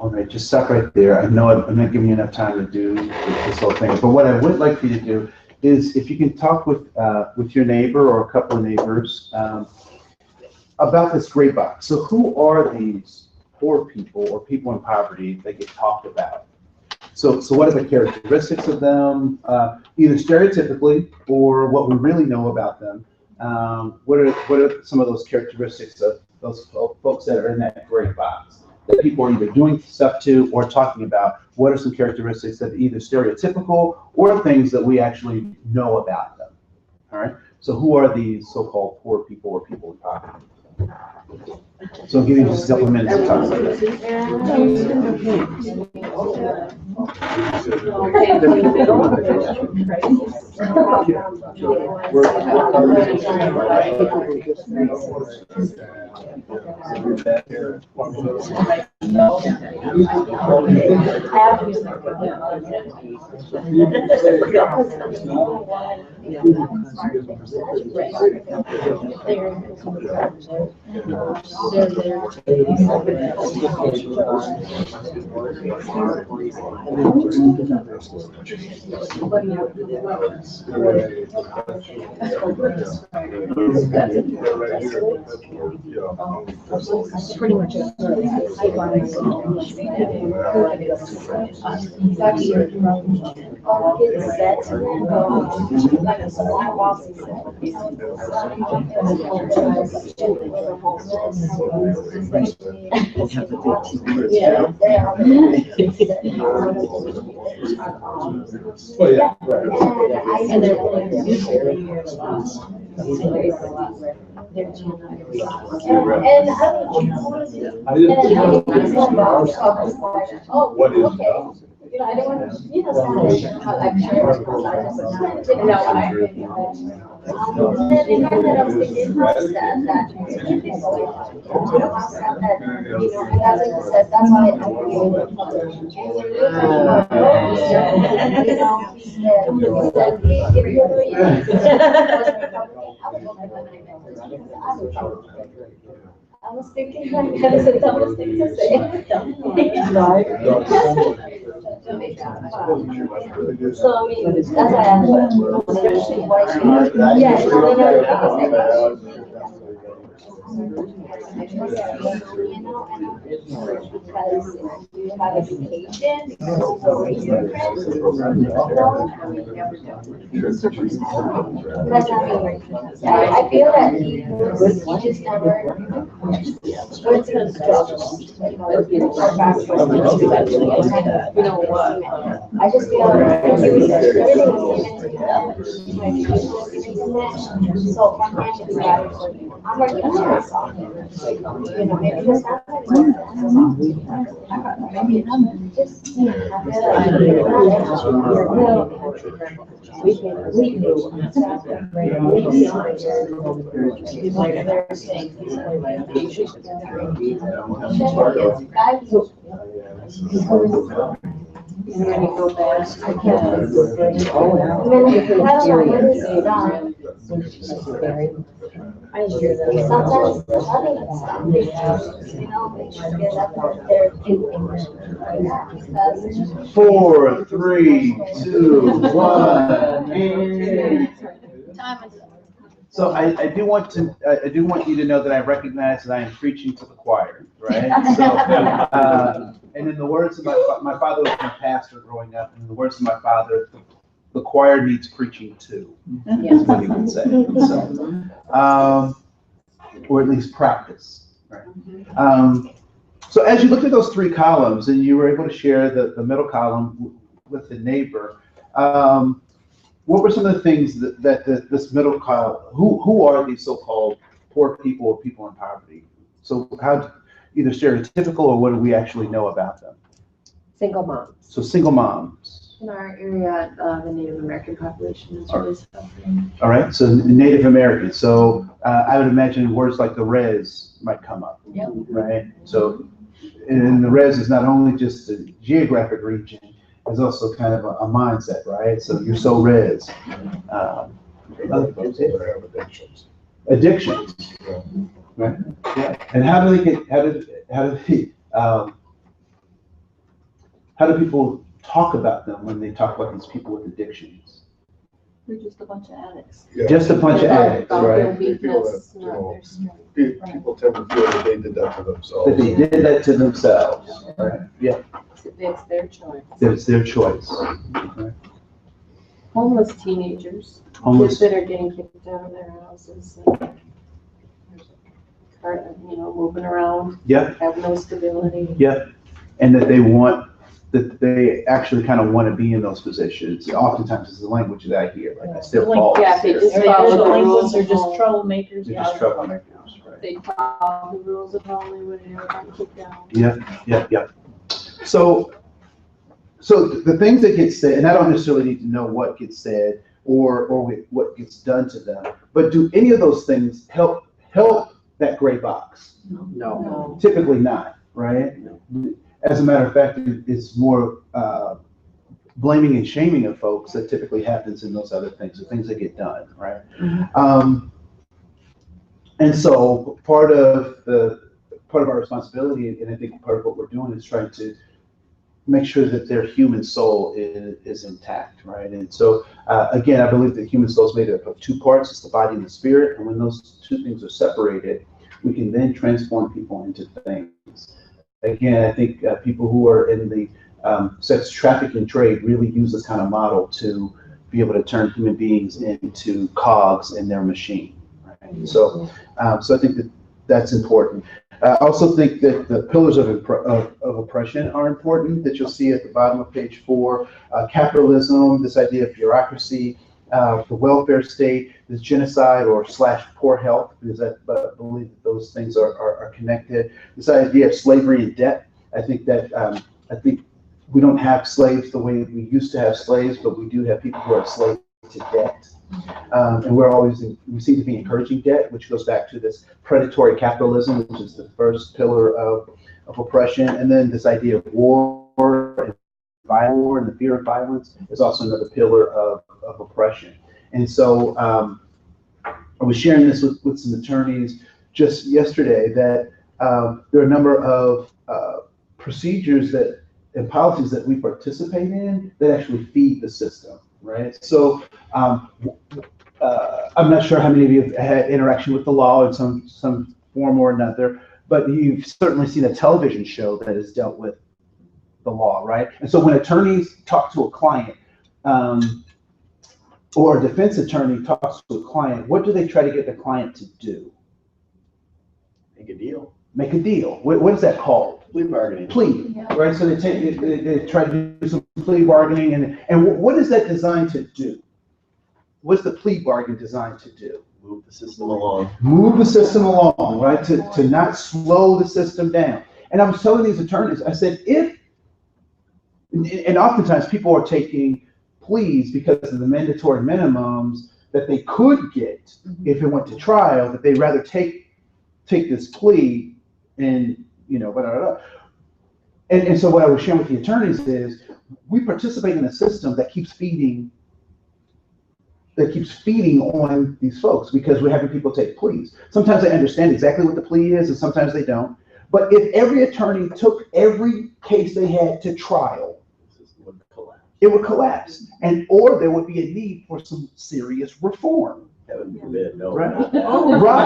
All right, just stop right there. I know I'm not giving you enough time to do this whole thing, but what I would like for you to do is if you can talk with your neighbor or a couple of neighbors about this gray box. So who are these poor people or people in poverty that get talked about? So what are the characteristics of them, either stereotypically or what we really know about them? What are some of those characteristics of those folks that are in that gray box that people are either doing stuff to or talking about? What are some characteristics that are either stereotypical or things that we actually know about them? All right. So who are these so-called poor people or people in poverty? So I'll give you just a couple of minutes to talk about it. Pretty much. And they're what is that? You know, I don't want to, you know, how I'm sure it's because I just didn't know what I and then in my head I was thinking, how is that if it's like, that, you know, and that's like you said, that's why I feel the public. I was thinking like that is the dumbest thing to say. So I mean, that's why I asked, especially white people. Yeah, because you have education, so raise your friends, because I mean, I feel that he just never went to the struggle, you know, our backwards, you know what? I just feel like everything was given to them, my education was given to them, so from him to God, I'm working on myself. You know, maybe this happens. Maybe I'm just, I I hear that. Sometimes the money is something, you know, make sure get up there. 4, 3, 2, 1, and so I do want you to know that I recognize that I am preaching to the choir, right? So, and in the words of my father was my pastor growing up, and in the words of my father, the choir needs preaching too, is what he would say. So, or at least practice, right? So as you looked at those three columns and you were able to share the middle column with the neighbor, what were some of the things that this middle column, who are these so-called poor people or people in poverty? So how, either stereotypical or what do we actually know about them? Single moms. So single moms. In our area, the Native American population is really suffering. All right, so Native American. So I would imagine words like the res might come up, Yep. right? So, and the res is not only just a geographic region, it's also kind of a mindset, right? So you're so res. Addictions, right? Yeah. And how do they How do people talk about them when they talk about these people with addictions? They're just a bunch of addicts. Yeah. Just a bunch of addicts, About their right? They feel weakness, that, you not know, their strength. People tend to feel that they did that to themselves. That they did that to themselves, right? Yeah, It's their choice. it's their choice. Homeless teenagers, kids Homeless, that are getting kicked out of their houses and moving around, yeah, have no stability. yeah. And that they actually kind of want to be in those positions. Oftentimes it's the language that I hear, like it's their fault. Yeah, they just They're follow the delinquents rules or of just home. troublemakers. They're just troublemakers, right? They follow the rules of home, they would never gotten kicked out. Yeah. So the things that get said, and I don't necessarily need to know what gets said or what gets done to them, but do any of those things help that gray box? No. Typically not, right? As a matter of fact, it's more blaming and shaming of folks that typically happens in those other things, the things that get done, right? And so part of our responsibility, and I think part of what we're doing, is trying to make sure that their human soul is intact, right? And so again, I believe the human soul is made up of two parts: it's the body and the spirit. And when those two things are separated, we can then transform people into things. Again, I think people who are in the sex trafficking trade really use this kind of model to be able to turn human beings into cogs in their machine. Right? So I think that's important. I also think that the pillars of oppression are important, that you'll see at the bottom of page 4. Capitalism, this idea of bureaucracy, the welfare state, this genocide or / poor health, because I believe that those things are connected. This idea of slavery and debt, I think we don't have slaves the way we used to have slaves, but we do have people who are enslaved to debt. And we seem to be encouraging debt, which goes back to this predatory capitalism, which is the first pillar of oppression. And then this idea of war and violence and the fear of violence is also another pillar of oppression. And so I was sharing this with some attorneys just yesterday, that there are a number of procedures and policies that we participate in that actually feed the system, right? So I'm not sure how many of you have had interaction with the law in some form or another, but you've certainly seen a television show that has dealt with the law, right? And so when attorneys talk to a client, or a defense attorney talks to a client, what do they try to get the client to do? Make a deal. Make a deal. What is that called? Plea bargaining. Plea, right? So they try to do some plea bargaining, and what is that designed to do? What's the plea bargain designed to do? Move the system along. Move the system along, right? To not slow the system down. And I was telling these attorneys, I said, and oftentimes people are taking pleas because of the mandatory minimums that they could get if it went to trial, that they'd rather take this plea and, blah, blah, blah. And so what I was sharing with the attorneys is we participate in a system that keeps feeding on these folks because we're having people take pleas. Sometimes they understand exactly what the plea is and sometimes they don't. But if every attorney took every case they had to trial, it would collapse, or there would be a need for some serious reform. Heaven forbid, no. Right? Oh, Right.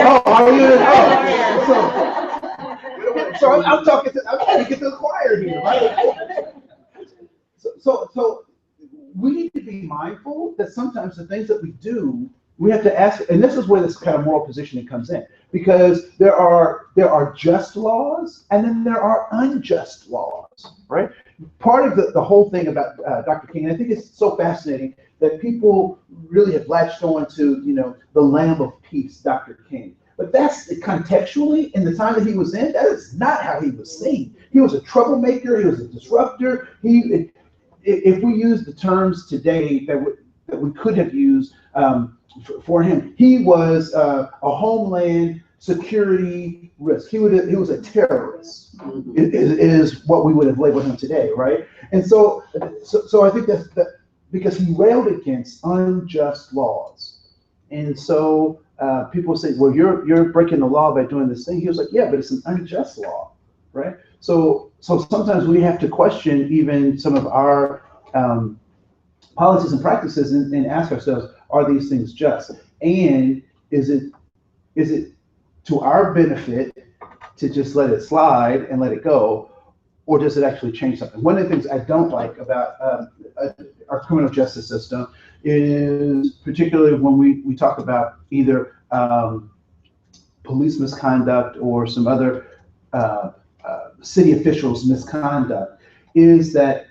Oh, are you? Oh, so I'm trying to get to the choir here, right? So we need to be mindful that sometimes the things that we do, we have to ask, and this is where this kind of moral positioning comes in, because there are just laws and then there are unjust laws, right? Part of the whole thing about Dr. King, and I think it's so fascinating that people really have latched on to, the Lamb of Peace, Dr. King. But that's contextually, in the time that he was in, that is not how he was seen. He was a troublemaker, he was a disruptor. If we use the terms today that we could have used for him, he was a homeland security risk. He was a terrorist, is what we would have labeled him today, right? And so I think that because he railed against unjust laws, and so people say, well, you're breaking the law by doing this thing. He was like, yeah, but it's an unjust law, right? So sometimes we have to question even some of our policies and practices and ask ourselves, are these things just? And is it to our benefit to just let it slide and let it go? Or does it actually change something? One of the things I don't like about our criminal justice system is particularly when we talk about either police misconduct or some other city officials misconduct, is that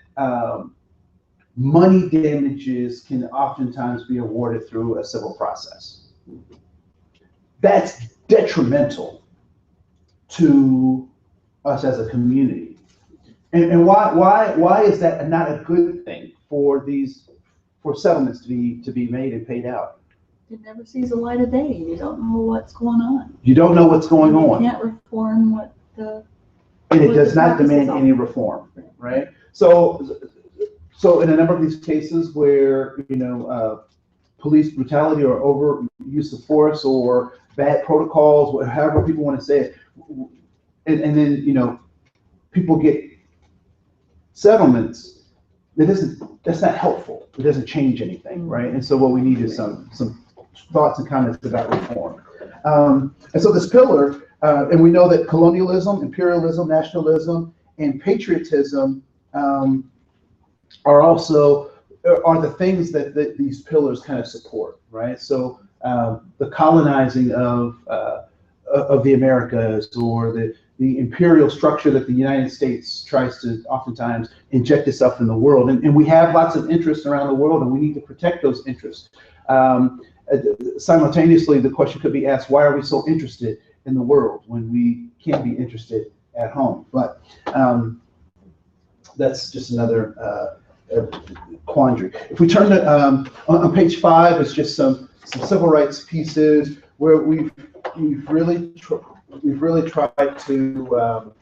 money damages can oftentimes be awarded through a civil process. That's detrimental to us as a community. And why is that not a good thing for settlements to be made and paid out? It never sees the light of day. You don't know what's going on. You don't know what's going on. You can't reform what the. And it what does the not practices demand are. any reform, right? So in a number of these cases where, police brutality or over use of force or bad protocols, however people want to say it, and then, people get settlements, that's not helpful. It doesn't change anything, right? And so what we need is some thoughts and comments about reform. And so this pillar, and we know that colonialism, imperialism, nationalism, and patriotism are the things that these pillars kind of support, right? So the colonizing of the Americas, or the imperial structure that the United States tries to oftentimes inject itself in the world. And we have lots of interests around the world, and we need to protect those interests. Simultaneously, the question could be asked, why are we so interested in the world when we can't be interested at home? But that's just another quandary. If we turn to, on page 5, it's just some civil rights pieces where we've really tried to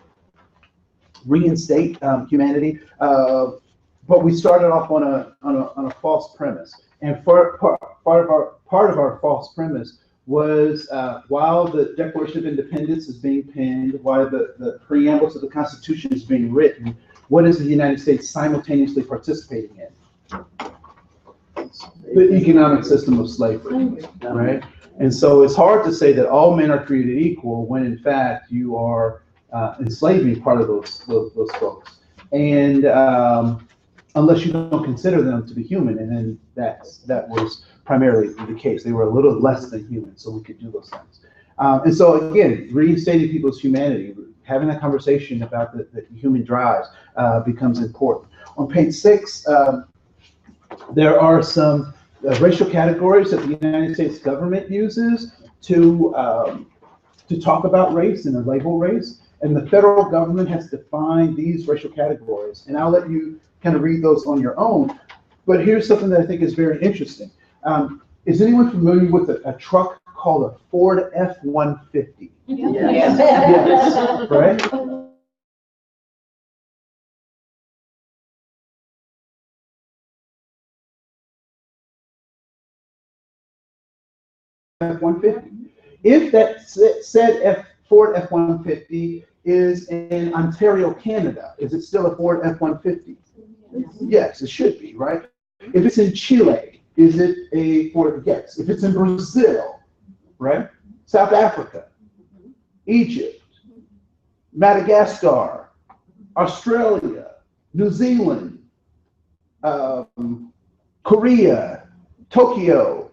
reinstate humanity, but we started off on a false premise. And part of our false premise was while the Declaration of Independence is being penned, while the preamble to the Constitution is being written, what is the United States simultaneously participating in? The economic system of slavery, right? And so it's hard to say that all men are created equal when in fact you are enslaving part of those folks. And unless you don't consider them to be human, and then that was primarily the case. They were a little less than human, so we could do those things. And so again, reinstating people's humanity, having that conversation about the human drives becomes important. On page 6, there are some racial categories that the United States government uses to talk about race and to label race. And the federal government has defined these racial categories. And I'll let you kind of read those on your own. But here's something that I think is very interesting. Is anyone familiar with a truck called a Ford F-150? Yes, right? F-150. If that said Ford F-150 is in Ontario, Canada, is it still a Ford F-150? Yes, it should be, right? If it's in Chile, is it a Ford? Yes. If it's in Brazil, right? South Africa, Egypt, Madagascar, Australia, New Zealand, Korea, Tokyo,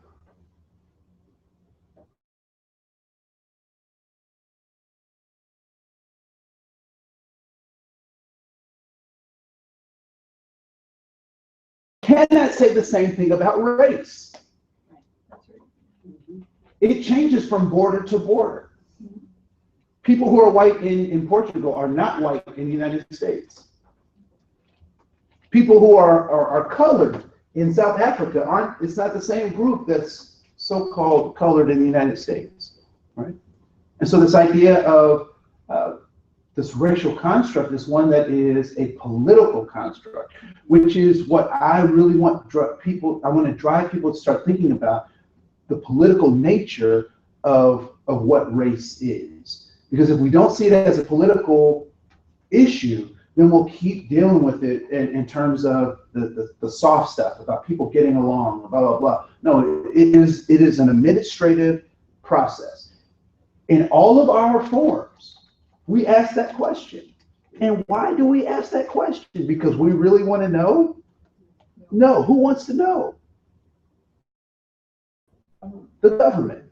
cannot say the same thing about race. It changes from border to border. People who are white in Portugal are not white in the United States. People who are colored in South Africa aren't, it's not the same group that's so-called colored in the United States, right? And so this idea of this racial construct is one that is a political construct, which is what I really want people, I want to drive people to start thinking about the political nature of what race is. Because if we don't see it as a political issue, then we'll keep dealing with it in terms of the soft stuff about people getting along, blah, blah, blah. No, it is an administrative process. In all of our forms, we ask that question. And why do we ask that question? Because we really want to know? No, who wants to know? The government.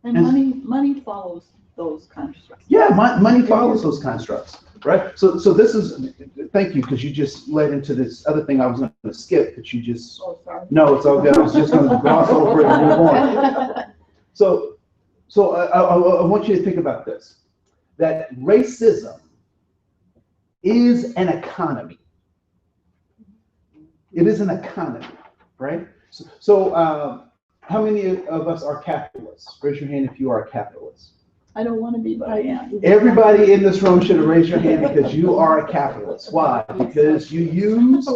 And money follows those constructs. Yeah, money follows those constructs, right? So this is, thank you, because you just led into this other thing I was going to skip, but you just, Oh, sorry. no, it's all good. I was just going to gloss over it and move on. So I want you to think about this, that racism is an economy. It is an economy, right? So how many of us are capitalists? Raise your hand if you are a capitalist. I don't want to be, but I am. Everybody in this room should have raised your hand because you are a capitalist. Why? Because you use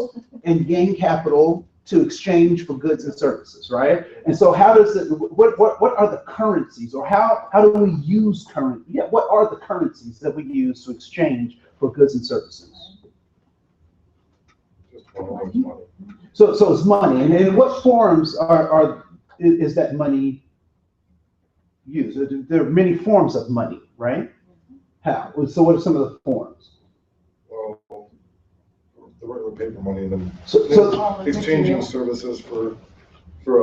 and gain capital to exchange for goods and services, right? And so how does it, what are the currencies, or how do we use what are the currencies that we use to exchange for goods and services? Just one of those money. So it's money. And in what forms is that money used? There are many forms of money, right? How? So what are some of the forms? Well, the regular paper money, and then So exchanging services for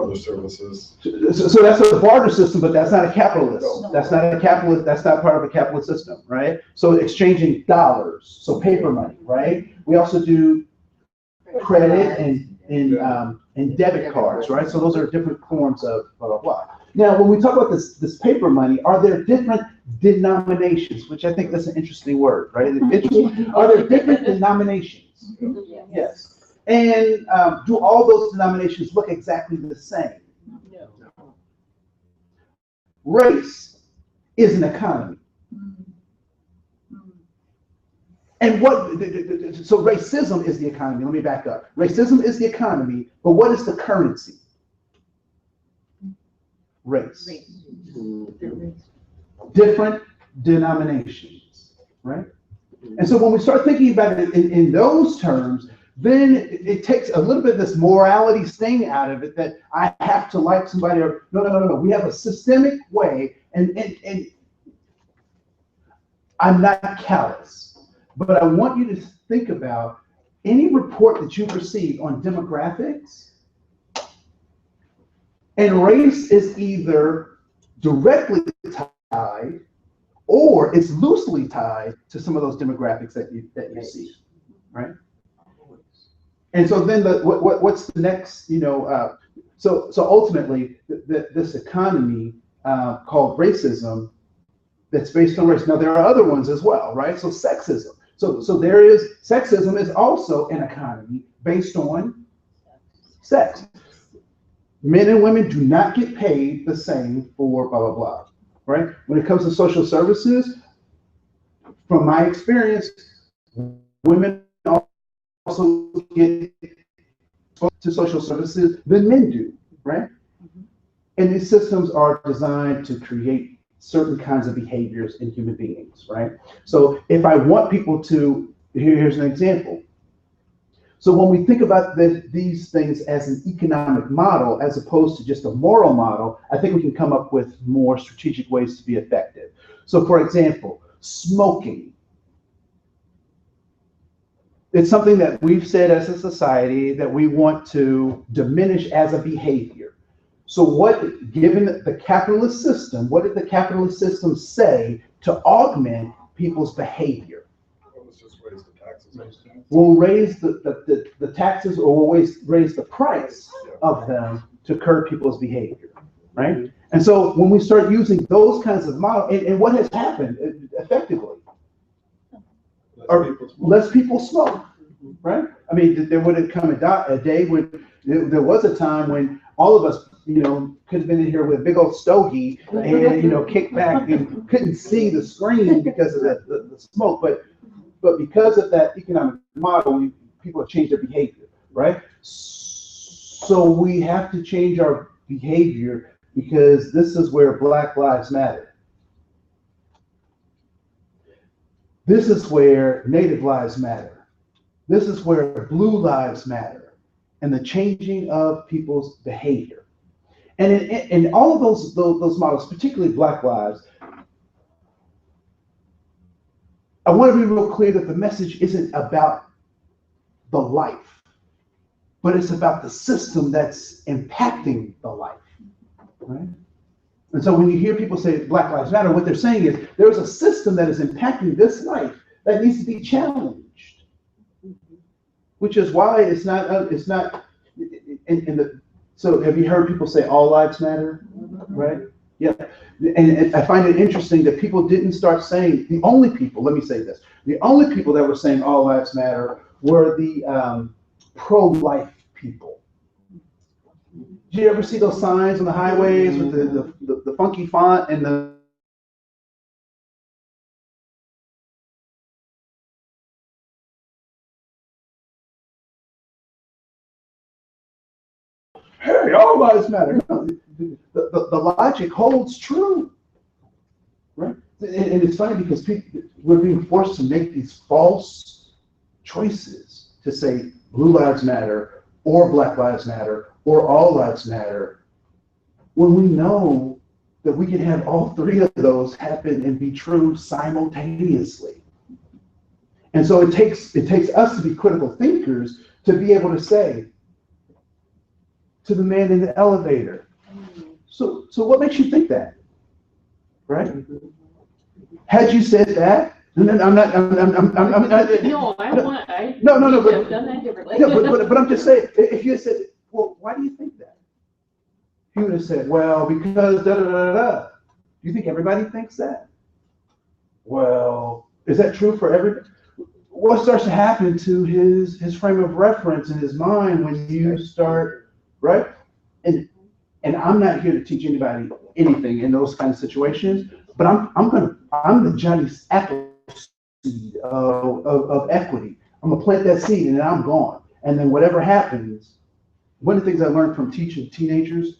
other services. So that's a barter system, but that's not a capitalist. No. That's not a capitalist. That's not part of a capitalist system, right? So exchanging dollars, so paper money, right? We also do credit and debit cards, right? So those are different forms of blah, blah, blah. Now, when we talk about this paper money, are there different denominations, which I think that's an interesting word, right? Are there different denominations? Yes. And do all those denominations look exactly the same? No. Race is an economy. And so racism is the economy. Let me back up. Racism is the economy, but what is the currency? Race. Different denominations, right? And so when we start thinking about it in those terms, then it takes a little bit of this morality sting out of it that I have to like somebody, or no. We have a systemic way, and I'm not callous, but I want you to think about any report that you've received on demographics, and race is either directly tied or it's loosely tied to some of those demographics that you see, right? And so then what's the next, so ultimately this economy called racism that's based on race. Now there are other ones as well, right? So sexism. So sexism is also an economy based on sex. Men and women do not get paid the same for blah, blah, blah, right? When it comes to social services, from my experience, women also get to social services than men do, right? And these systems are designed to create certain kinds of behaviors in human beings, right? So if I want people to, here's an example. So when we think about these things as an economic model, as opposed to just a moral model, I think we can come up with more strategic ways to be effective. So for example, smoking. It's something that we've said as a society that we want to diminish as a behavior. So given the capitalist system, what did the capitalist system say to augment people's behavior? Well, let's just raise the taxes. We'll raise the taxes, or we'll raise the price of them to curb people's behavior, right? And so when we start using those kinds of models, and what has happened effectively? Less people smoke, right? I mean, there would have come a day when there was a time when all of us, could have been in here with a big old stogie and, kicked back and couldn't see the screen because of the smoke. But because of that economic model, people have changed their behavior, right? So we have to change our behavior because this is where Black Lives Matter. This is where Native lives matter. This is where Blue lives matter, and the changing of people's behavior. And in all of those models, particularly Black lives, I want to be real clear that the message isn't about the life, but it's about the system that's impacting the life, right? And so when you hear people say Black Lives Matter, what they're saying is there's a system that is impacting this life that needs to be challenged, which is why it's not in the, so have you heard people say all lives matter, right? Yeah, and I find it interesting that people didn't start saying, the only people, let me say this, the only people that were saying all lives matter were the pro-life people. Did you ever see those signs on the highways with the funky font and the hey, all lives matter? No, the logic holds true, right? And it's funny because we're being forced to make these false choices to say blue lives matter or Black lives matter or all lives matter, when we know that we can have all three of those happen and be true simultaneously. And so it takes us to be critical thinkers to be able to say to the man in the elevator, so what makes you think that? Right? Had you said that, and then I'm not. No, I No, would have done that differently. No, but I'm just saying, if you had said, well, why do you think that? He would have said, well, because da da da da. Do you think everybody thinks that? Well, is that true for everybody? What starts to happen to his frame of reference in his mind when you start, right? And I'm not here to teach anybody anything in those kind of situations, but I'm the Johnny Appleseed of equity. I'm gonna plant that seed and then I'm gone. And then whatever happens, one of the things I learned from teaching teenagers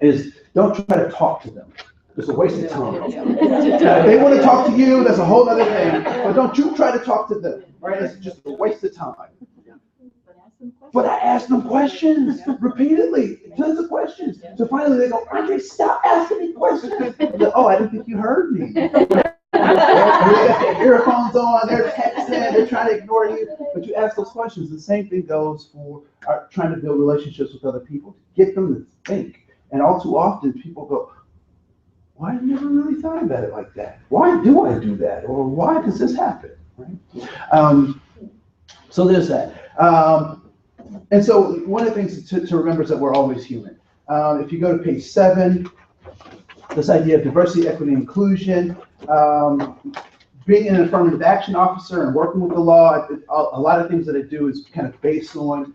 is don't try to talk to them. It's a waste of time. If they want to talk to you, that's a whole other thing. But don't you try to talk to them, right? It's just a waste of time. But I asked them questions repeatedly, tons of questions. So finally they go, Andre, stop asking me questions. Like, oh, I didn't think you heard me. They got their earphones on, they're texting, they're trying to ignore you. But you ask those questions. The same thing goes for trying to build relationships with other people, to get them to think. And all too often people go, well, I never really thought about it like that. Why do I do that? Or why does this happen? Right? So there's that. And so one of the things to remember is that we're always human. If you go to page 7, this idea of diversity, equity, and inclusion, being an affirmative action officer and working with the law, a lot of things that I do is kind of based on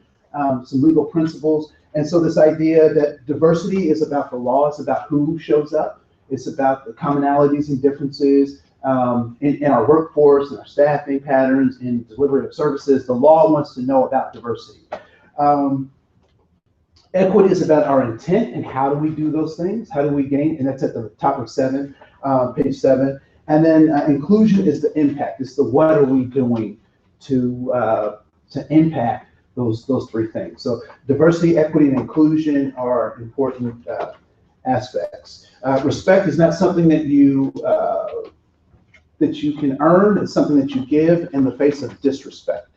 some legal principles. And so this idea that diversity is about the law, it's about who shows up, it's about the commonalities and differences in our workforce and our staffing patterns and delivery of services. The law wants to know about diversity. Equity is about our intent and how do we do those things? How do we gain? And that's at the top of 7, page 7. And then inclusion is the impact. It's the what are we doing to impact those 3 things. So diversity, equity, and inclusion are important aspects. Respect is not something that you can earn. It's something that you give in the face of disrespect.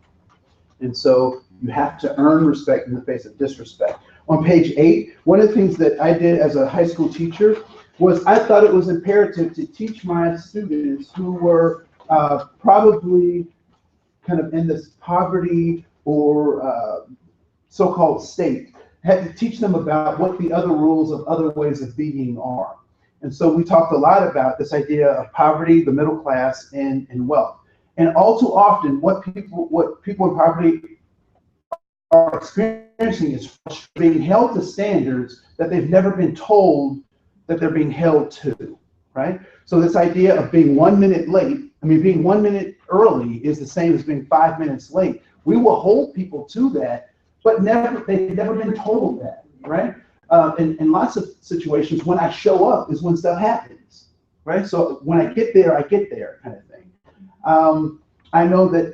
And so you have to earn respect in the face of disrespect. On page 8, one of the things that I did as a high school teacher was I thought it was imperative to teach my students who were probably kind of in this poverty or so-called state, had to teach them about what the other rules of other ways of being are. And so we talked a lot about this idea of poverty, the middle class, and wealth. And all too often, what people in poverty are experiencing is being held to standards that they've never been told that they're being held to, right? So this idea of being 1 minute late, being 1 minute early is the same as being 5 minutes late. We will hold people to that, but they've never been told that, right? In lots of situations, when I show up is when stuff happens, right? So when I get there kind of thing. I know that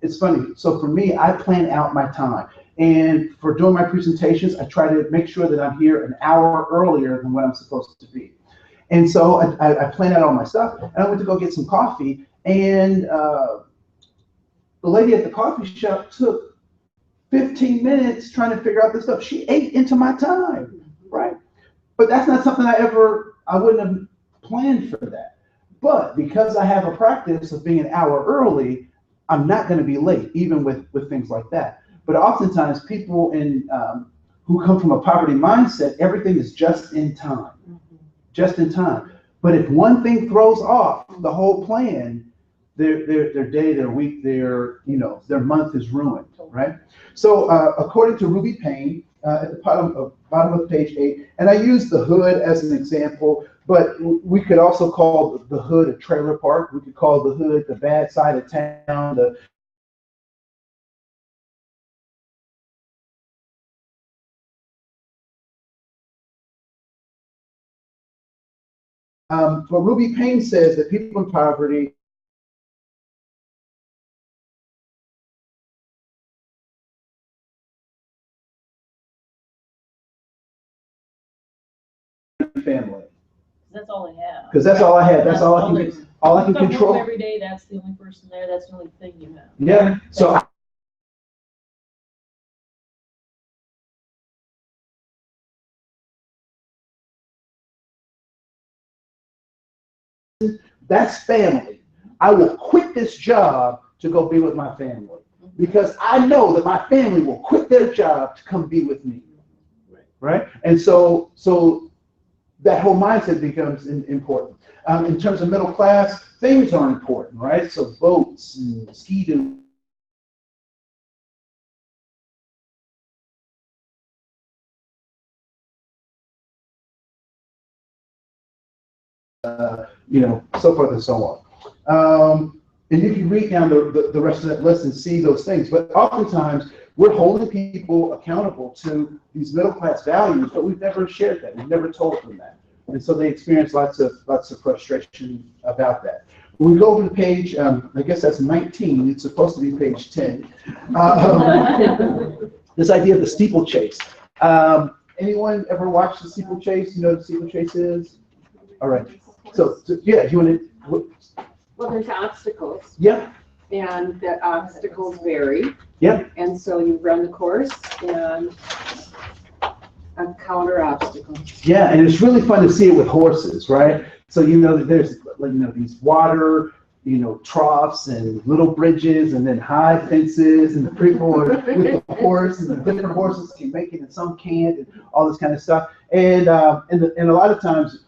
it's funny. So for me, I plan out my time. And for doing my presentations, I try to make sure that I'm here an hour earlier than what I'm supposed to be. And so I plan out all my stuff, and I went to go get some coffee, and the lady at the coffee shop took 15 minutes trying to figure out this stuff. She ate into my time, right? But that's not something I wouldn't have planned for that. But because I have a practice of being an hour early, I'm not going to be late, even with things like that. But oftentimes people who come from a poverty mindset, everything is just in time, just in time. But if one thing throws off the whole plan, their day, their week, their month is ruined, right? So according to Ruby Payne, at the bottom of page 8, and I use the hood as an example, but we could also call the hood a trailer park. We could call the hood the bad side of town, but Ruby Payne says that people in poverty family. That's all they have. Because that's all I have. That's all I can Come home control. every day, that's the only person there, that's the only thing you have. Yeah. So that's family. I will quit this job to go be with my family because I know that my family will quit their job to come be with me. Right? And so that whole mindset becomes important. In terms of middle class, things are important, right? So boats and ski-doo. So forth and so on. And you can read down the rest of that list and see those things. But oftentimes, we're holding people accountable to these middle class values, but we've never shared that. We've never told them that. And so they experience lots of frustration about that. When we go over to page, I guess that's 19. It's supposed to be page 10. This idea of the steeplechase. Anyone ever watched the steeplechase? You know what the steeplechase is? All right. So yeah, you want to? Well, there's obstacles. Yeah. And the obstacles vary. Yeah. And so you run the course and counter obstacles. Yeah, and it's really fun to see it with horses, right? So there's these water, troughs and little bridges, and then high fences, and the people are with the horse, and the different horses can make it and some can't, and all this kind of stuff. And a lot of times,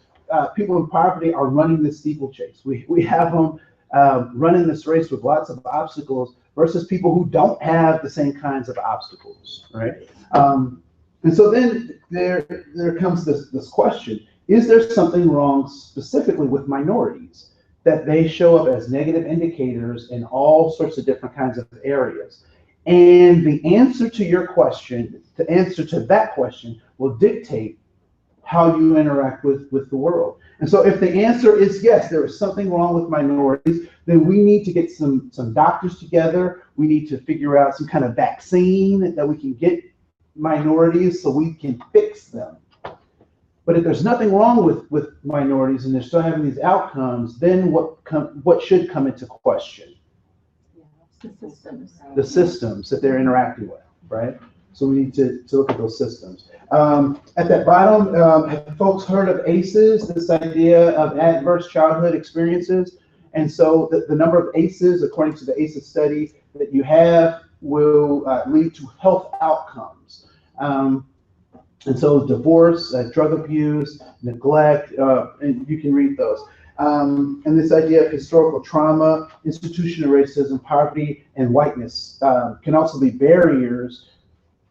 people in poverty are running this steeplechase. We have them running this race with lots of obstacles versus people who don't have the same kinds of obstacles, right? And so then there comes this question: is there something wrong specifically with minorities that they show up as negative indicators in all sorts of different kinds of areas? And the answer to your question, the answer to that question, will dictate how you interact with the world. And so if the answer is yes, there is something wrong with minorities, then we need to get some doctors together. We need to figure out some kind of vaccine that we can get minorities so we can fix them. But if there's nothing wrong with minorities and they're still having these outcomes, then what should come into question? The systems that they're interacting with, right? So we need to look at those systems. At that bottom, have folks heard of ACEs, this idea of adverse childhood experiences? And so the number of ACEs, according to the ACEs study, that you have will lead to health outcomes. And so divorce, drug abuse, neglect, and you can read those. And this idea of historical trauma, institutional racism, poverty, and whiteness can also be barriers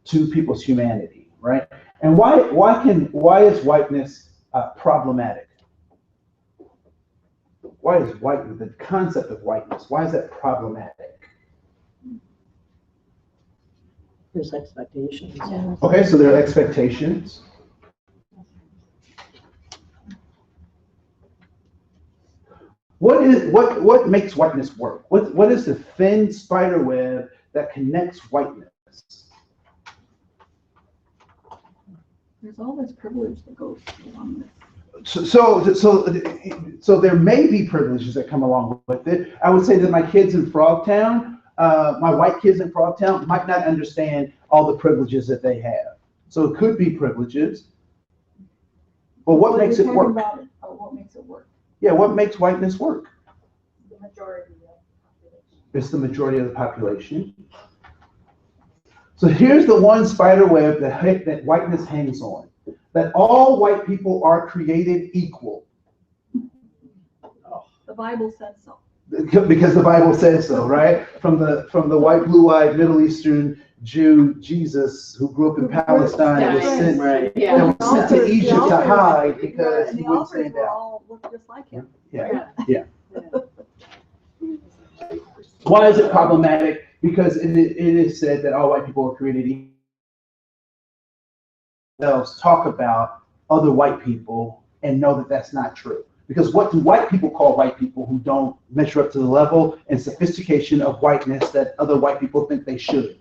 to people's humanity, right? And why is whiteness problematic? Why is whiteness, the concept of whiteness, why is that problematic? There's expectations. Yeah. Okay, so there are expectations. What makes whiteness work? What is the thin spider web that connects whiteness? There's all this privilege that goes along with. So there may be privileges that come along with it. I would say that my kids in Frogtown, my white kids in Frogtown might not understand all the privileges that they have. So it could be privileges. But what makes it work? What makes it work? Yeah, what makes whiteness work? The majority of the population. It's the majority of the population. So here's the one spider web that whiteness hangs on, that all white people are created equal. The Bible said so. Because the Bible says so, right? From the white, blue-eyed Middle Eastern Jew Jesus who grew up in Palestine and was sent, Right. Yeah. and was sent to Egypt to hide because And he the wouldn't authors stand were out. all look just like him. Yeah. Why is it problematic? Because it is said that all white people are created equal. Talk about other white people and know that that's not true. Because what do white people call white people who don't measure up to the level and sophistication of whiteness that other white people think they should?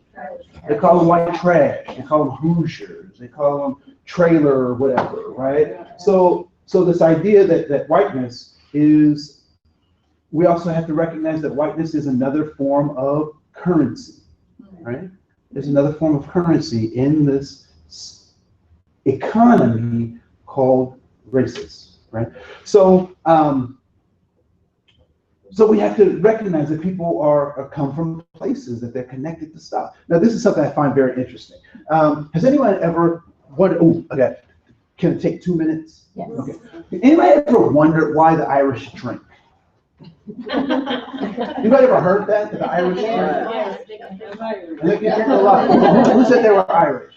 They call them white trash. They call them Hoosiers. They call them trailer or whatever, right? So this idea that whiteness is, we also have to recognize that whiteness is another form of currency, right? There's another form of currency in this economy called racist, right? So we have to recognize that people come from places, that they're connected to stuff. Now, this is something I find very interesting. Has anyone ever wondered? Oh, okay. Can it take 2 minutes? Yes. Okay. Anybody ever wondered why the Irish drink? Anybody ever heard that? The Irish drink? Yes. They can drink a lot. Who said they were Irish?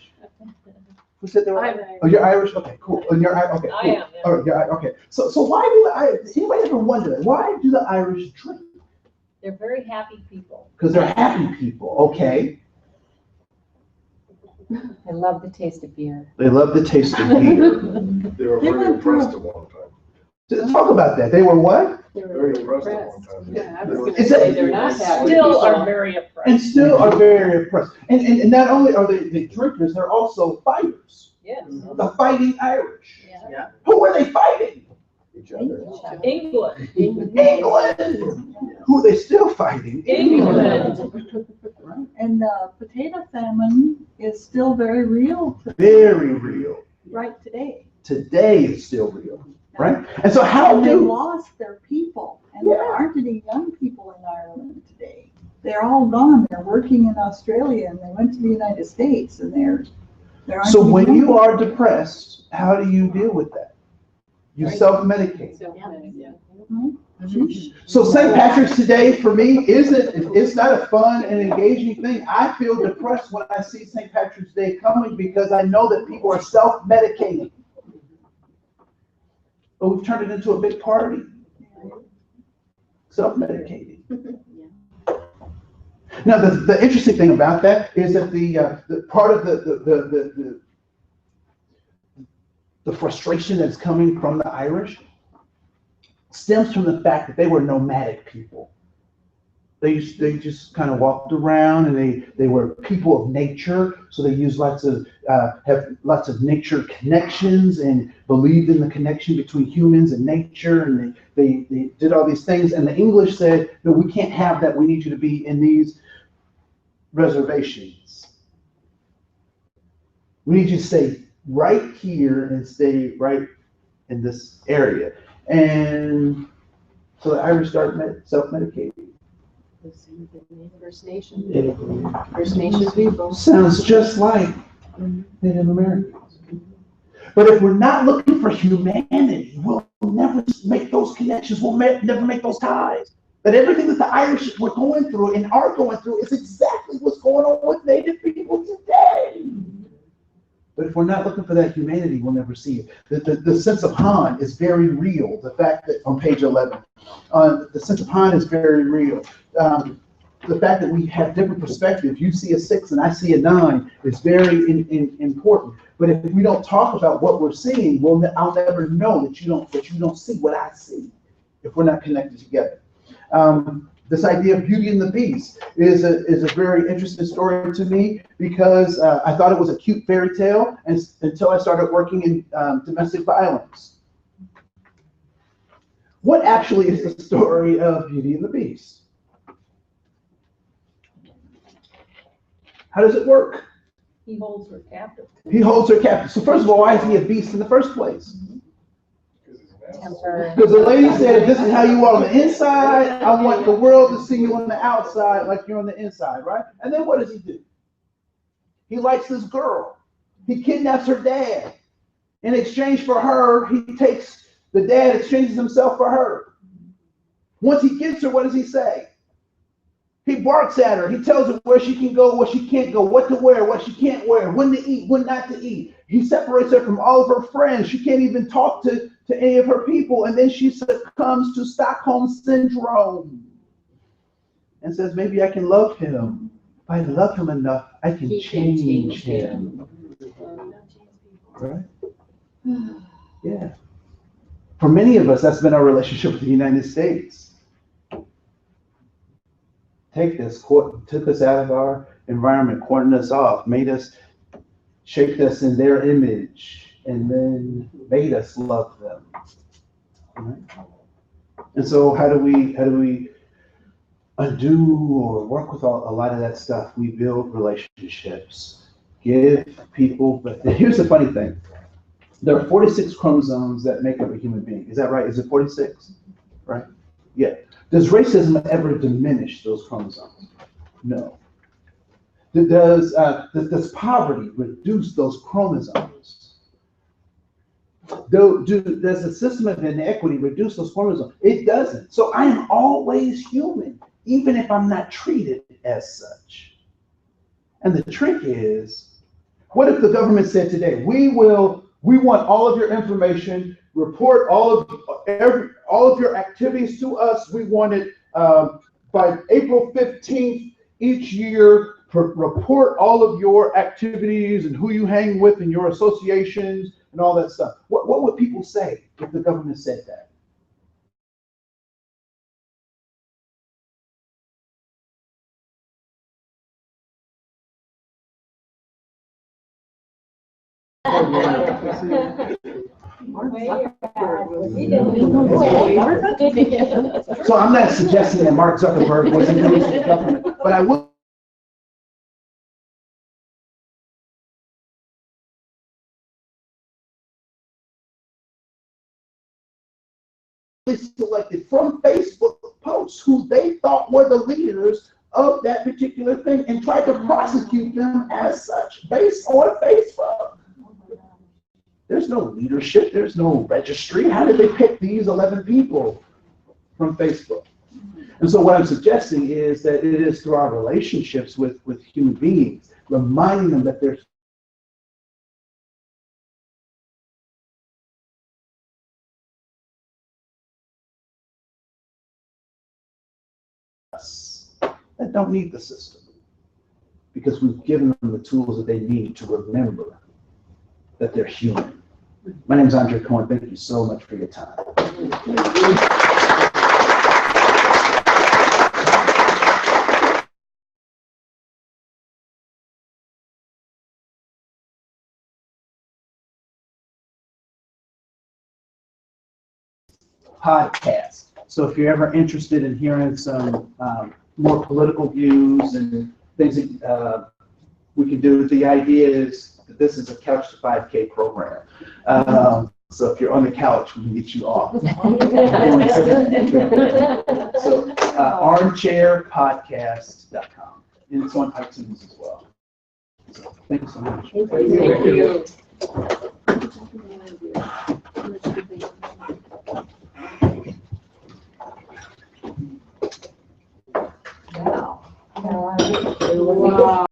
Who said they were? I'm Oh, you're Irish? Okay, cool. And you're okay. Cool. I am, yeah. All right, okay. So why do the Irish? Anybody ever wonder why do the Irish drink? They're very happy people. Because they're happy people. Okay. I love the taste of beer. They love the taste of beer. They were very impressed at one time. Talk about that. They were what? Very impressed at one time. Yeah, I was gonna Is say that- they're not happy. Still are people. very impressed. And still are very impressed. And not only are they drinkers, they're also fighters. Yes. The fighting Irish. Yeah. Who were they fighting? Each other. England. England. Who are they still fighting? England. And the potato famine is still very real Very real. right today. Today it's still real, right? And so how And they do, lost their people, and there aren't any young people in Ireland today. They're all gone. They're working in Australia, and they went to the United States, and there aren't so any when young you people. are depressed, how do you deal with that? You self-medicate. So, yeah. So St. Patrick's Day for me it's not a fun and engaging thing. I feel depressed when I see St. Patrick's Day coming because I know that people are self-medicating. But we've turned it into a big party. Self-medicating. Now, the interesting thing about that is that the part of the frustration that's coming from the Irish stems from the fact that they were nomadic people. They just kind of walked around, and they were people of nature, so they used have lots of nature connections and believed in the connection between humans and nature, and they did all these things. And the English said, no, we can't have that. We need you to be in these reservations. We need you to stay right here and stay right in this area. And so the Irish started self-medicating. First Nation. First Nation people. Sounds just like Native Americans. But if we're not looking for humanity, we'll never make those connections. We'll never make those ties. But everything that the Irish were going through and are going through is exactly what's going on with Native people today. But if we're not looking for that humanity, we'll never see it. The sense of Han is very real. The fact that on page 11, the sense of Han is very real. The fact that we have different perspectives, you see a 6 and I see a 9, is very important. But if we don't talk about what we're seeing, I'll never know that you don't see what I see. if we're not connected together. This idea of Beauty and the Beast is a very interesting story to me because I thought it was a cute fairy tale until I started working in domestic violence. What actually is the story of Beauty and the Beast? How does it work? He holds her captive. He holds her captive. So first of all, why is he a beast in the first place? Because the lady said, this is how you are on the inside. I want the world to see you on the outside like you're on the inside, right? And then what does he do? He likes this girl. He kidnaps her dad. In exchange for her, the dad exchanges himself for her. Once he gets her, what does he say? He barks at her. He tells her where she can go, where she can't go, what to wear, what she can't wear, when to eat, when not to eat. He separates her from all of her friends. She can't even talk to any of her people. And then she succumbs to Stockholm Syndrome and says, maybe I can love him. If I love him enough, I can change him. Right? Yeah. For many of us, that's been our relationship with the United States. Took us out of our environment, cordoned us off, shaped us in their image, and then made us love them. Right? And so how do we undo or work with a lot of that stuff? We build relationships, give people, but here's the funny thing. There are 46 chromosomes that make up a human being. Is that right? Is it 46? Right? Yeah. Does racism ever diminish those chromosomes? No. Does poverty reduce those chromosomes? Does the system of inequity reduce those chromosomes? It doesn't. So I am always human, even if I'm not treated as such. And the trick is, what if the government said today, we want all of your information, report all of your activities to us. We want it by April 15th each year. Report all of your activities and who you hang with and your associations and all that stuff. What would people say if the government said that? So I'm not suggesting that Mark Zuckerberg was influencing the government, but I will selected from Facebook posts who they thought were the leaders of that particular thing and tried to prosecute them as such based on Facebook. There's no leadership. There's no registry. How did they pick these 11 people from Facebook? And so what I'm suggesting is that it is through our relationships with human beings, reminding them that they're us that don't need the system because we've given them the tools that they need to remember that they're human. My name is Koen. Thank you so much for your time. Podcast. So if you're ever interested in hearing some more political views and things that we can do, the idea is that this is a Couch to 5K program. So if you're on the couch, we can get you off. So armchairpodcast.com. And it's on iTunes as well. So thank you so much. Thank you. Wow.